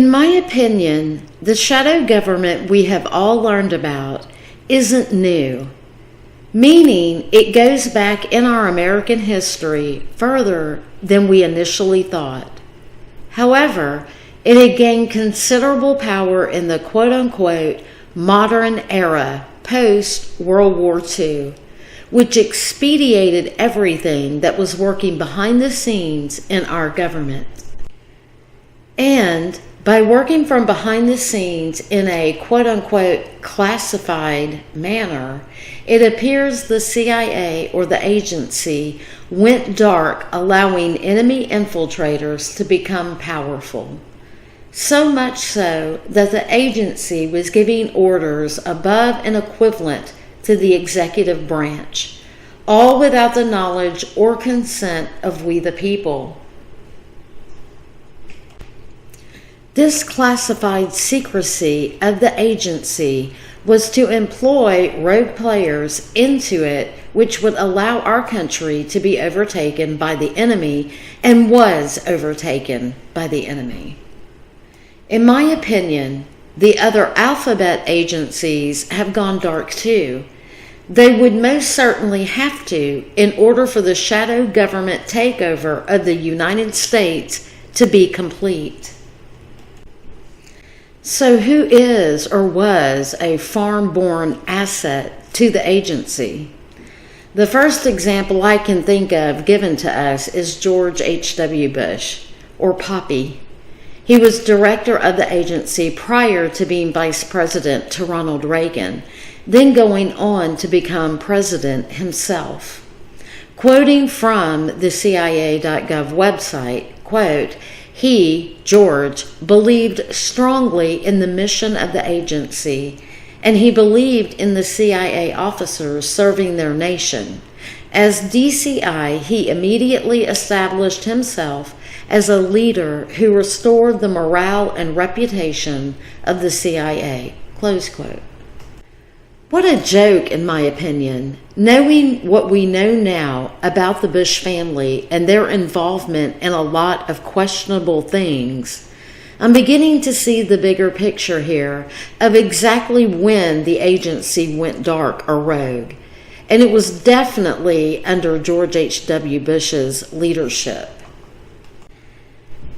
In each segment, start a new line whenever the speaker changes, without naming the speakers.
In my opinion, the shadow government we have all learned about isn't new, meaning it goes back in our American history further than we initially thought. However, it had gained considerable power in the quote-unquote modern era post-World War II, which expedited everything that was working behind the scenes in our government. And by working from behind the scenes in a quote-unquote classified manner, it appears the CIA or the agency went dark, allowing enemy infiltrators to become powerful. So much so that the agency was giving orders above and equivalent to the executive branch, all without the knowledge or consent of we the people. This classified secrecy of the agency was to employ rogue players into it, which would allow our country to be overtaken by the enemy, and was overtaken by the enemy. In my opinion, the other alphabet agencies have gone dark too. They would most certainly have to in order for the shadow government takeover of the United States to be complete. So who is or was a foreign-born asset to the agency? The first example I can think of given to us is George H.W. Bush, or Poppy. He was director of the agency prior to being vice president to Ronald Reagan, then going on to become president himself. Quoting from the CIA.gov website, quote, "He, George, believed strongly in the mission of the agency, and he believed in the CIA officers serving their nation. As DCI, he immediately established himself as a leader who restored the morale and reputation of the CIA." Close quote. What a joke, in my opinion, knowing what we know now about the Bush family and their involvement in a lot of questionable things. I'm beginning to see the bigger picture here of exactly when the agency went dark or rogue, and it was definitely under George H.W. Bush's leadership.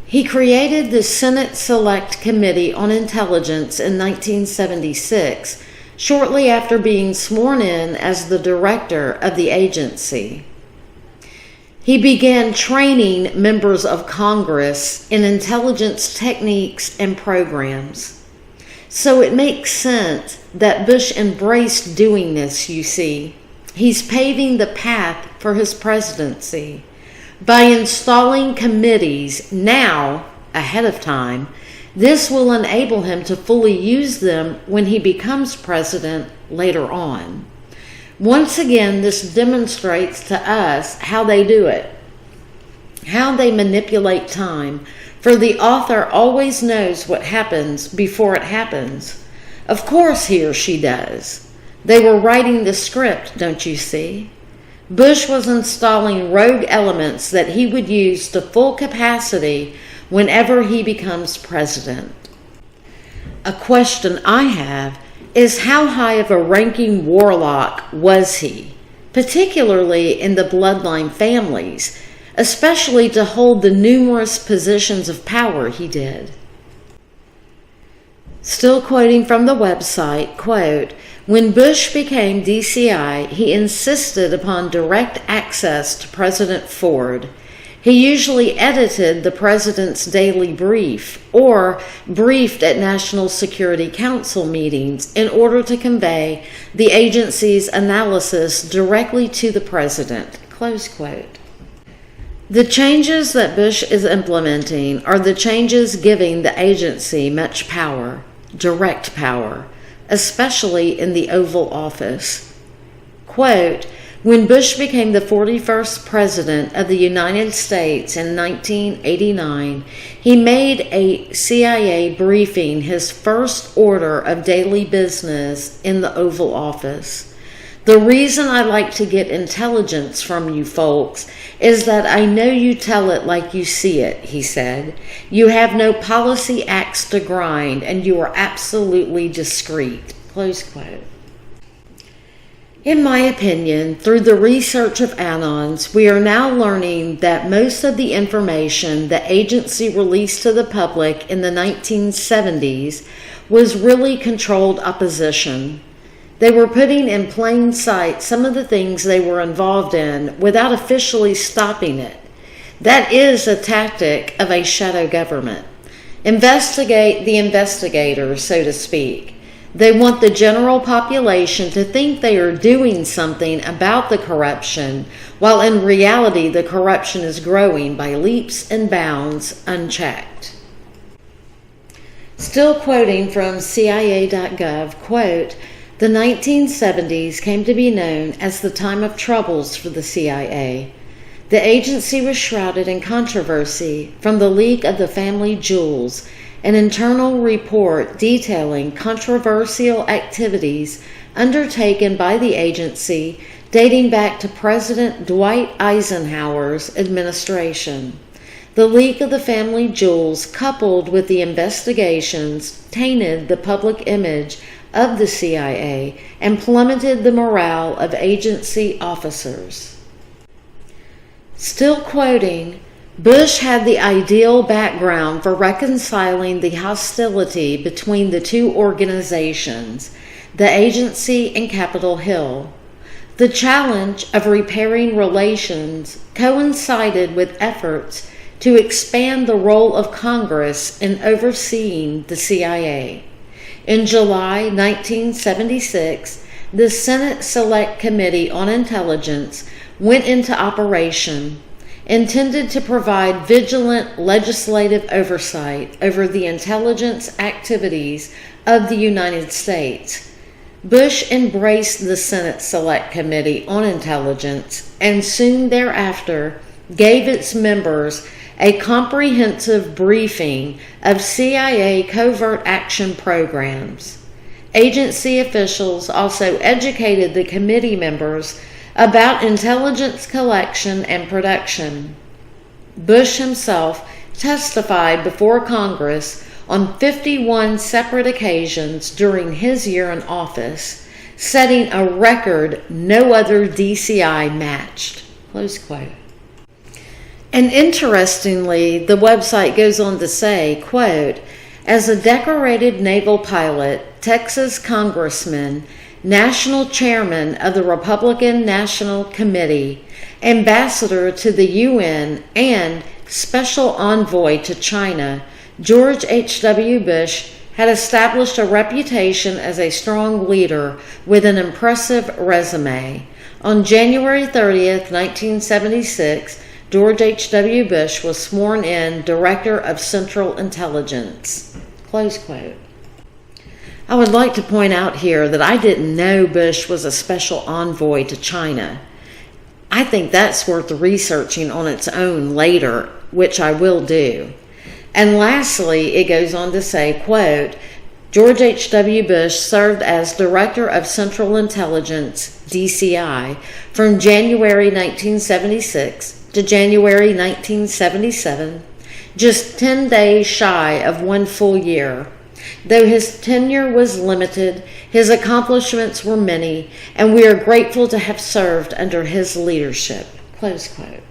He created the Senate Select Committee on Intelligence in 1976, shortly after being sworn in as the director of the agency. He began training members of Congress in intelligence techniques and programs. So it makes sense that Bush embraced doing this, you see. He's paving the path for his presidency by installing committees now, ahead of time. This will enable him to fully use them when he becomes president later on. Once again, this demonstrates to us how they do it, how they manipulate time, for the author always knows what happens before it happens. Of course he or she does. They were writing the script, don't you see? Bush was installing rogue elements that he would use to full capacity whenever he becomes president. A question I have is, how high of a ranking warlock was he, particularly in the bloodline families, especially to hold the numerous positions of power he did? Still quoting from the website, quote, "When Bush became DCI, he insisted upon direct access to President Ford. He usually edited the president's daily brief or briefed at National Security Council meetings in order to convey the agency's analysis directly to the president." Close quote. The changes that Bush is implementing are the changes giving the agency much power, direct power, especially in the Oval Office. Quote, "When Bush became the 41st President of the United States in 1989, he made a CIA briefing his first order of daily business in the Oval Office. The reason I like to get intelligence from you folks is that I know you tell it like you see it, he said. You have no policy axe to grind, and you are absolutely discreet. Close quote. In my opinion, through the research of Anons, we are now learning that most of the information the agency released to the public in the 1970s was really controlled opposition. They were putting in plain sight some of the things they were involved in without officially stopping it. That is a tactic of a shadow government. Investigate the investigators, so to speak. They want the general population to think they are doing something about the corruption, while in reality the corruption is growing by leaps and bounds unchecked. Still quoting from CIA.gov, quote, "The 1970s came to be known as the time of troubles for the CIA. The agency was shrouded in controversy from the leak of the family jewels, an internal report detailing controversial activities undertaken by the agency dating back to President Dwight Eisenhower's administration. The leak of the family jewels, coupled with the investigations, tainted the public image of the CIA and plummeted the morale of agency officers." Still quoting, "Bush had the ideal background for reconciling the hostility between the two organizations, the agency and Capitol Hill. The challenge of repairing relations coincided with efforts to expand the role of Congress in overseeing the CIA. In July 1976, the Senate Select Committee on Intelligence went into operation, intended to provide vigilant legislative oversight over the intelligence activities of the United States. Bush embraced the Senate Select Committee on Intelligence and soon thereafter gave its members a comprehensive briefing of CIA covert action programs. Agency officials also educated the committee members about intelligence collection and production. Bush himself testified before Congress on 51 separate occasions during his year in office, setting a record no other DCI matched." Close quote. And interestingly, the website goes on to say, quote, "As a decorated naval pilot, Texas congressman, national chairman of the Republican National Committee, ambassador to the UN, and special envoy to China, George H.W. Bush had established a reputation as a strong leader with an impressive resume. On January 30th, 1976, George H.W. Bush was sworn in Director of Central Intelligence." Close quote. I would like to point out here that I didn't know Bush was a special envoy to China. I think that's worth researching on its own later, which I will do. And lastly, it goes on to say, quote, "George H.W. Bush served as Director of Central Intelligence, DCI, from January 1976 to January 1977, just 10 days shy of 1 full year. Though his tenure was limited, his accomplishments were many, and we are grateful to have served under his leadership." Close quote.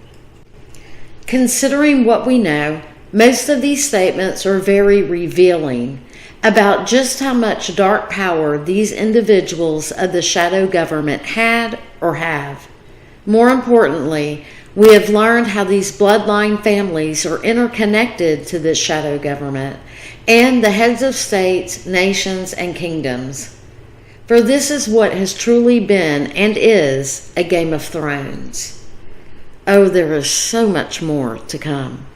Considering what we know, most of these statements are very revealing about just how much dark power these individuals of the shadow government had or have. More importantly, we have learned how these bloodline families are interconnected to this shadow government and the heads of states, nations, and kingdoms. For this is what has truly been and is a Game of Thrones. Oh, there is so much more to come.